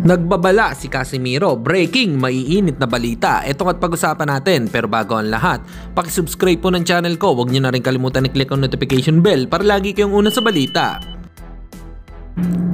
Nagbabala si Casimiro, breaking, maiinit na balita. Ito at pag-usapan natin, pero bago ang lahat, pakisubscribe po ng channel ko. Huwag nyo na rin kalimutan i-click ang notification bell para lagi kayong una sa balita.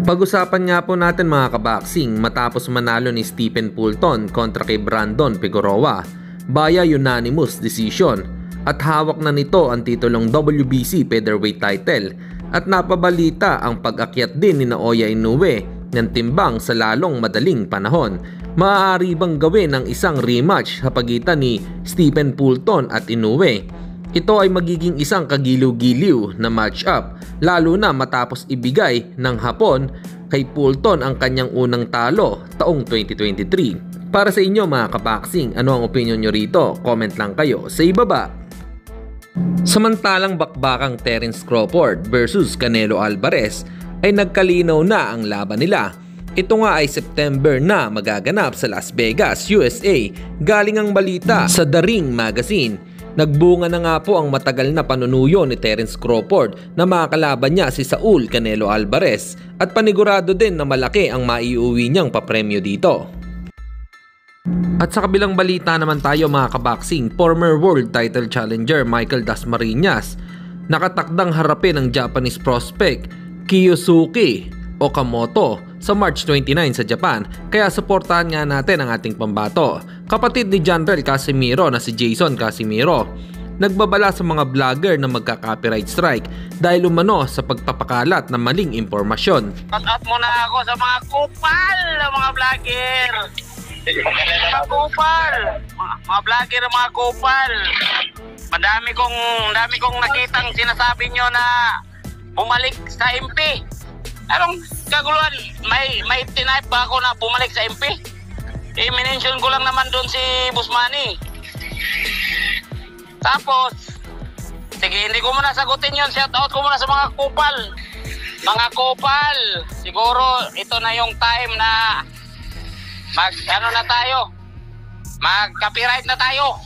Pag-usapan nga po natin mga kaboxing, matapos manalo ni Stephen Fulton kontra kay Brandon Figueroa via unanimous decision at hawak na nito ang titulong WBC featherweight title at napabalita ang pag-akyat din ni Naoya Inoue ng timbang sa lalong madaling panahon. Maaari bang gawin ang isang rematch sa pagitan ni Stephen Fulton at Inoue? Ito ay magiging isang kagiliw-giliw na match-up, lalo na matapos ibigay ng Hapon kay Fulton ang kanyang unang talo taong 2023. Para sa inyo mga kaboxing, ano ang opinion nyo rito? Comment lang kayo sa ibaba. Samantalang bakbakang Terence Crawford versus Canelo Alvarez ay nagkalinaw na ang laban nila. Ito nga ay September na magaganap sa Las Vegas, USA. Galing ang balita sa The Ring Magazine. Nagbunga na nga po ang matagal na panunuyo ni Terence Crawford na makakalaban niya si Saul Canelo Alvarez at panigurado din na malaki ang maiuwi niyang papremyo dito. At sa kabilang balita naman tayo mga kaboxing, former world title challenger Michael Dasmariñas nakatakdang harapin ang Japanese prospect Kiyosuke Okamoto sa March 29 sa Japan, kaya suportahan nga natin ang ating pambato. Kapatid ni Janrel Casimiro na si Jason Casimiro nagbabala sa mga vlogger na magka-copyright strike dahil umano sa pagpapakalat ng maling impormasyon. Shout muna ako sa mga kupal na mga vlogger. Mga kupal, mga vlogger, mga kupal. Madami kong nakitang sinasabi nyo na bumalik sa MP. Anong kaguluhan? May tinipe ba ako na bumalik sa MP? I-mention ko lang naman doon si Busmani. Tapos, sige, hindi ko muna sagutin yun. Shout out ko muna sa mga kupal. Mga kupal, siguro ito na yung time na mag-copyright na tayo.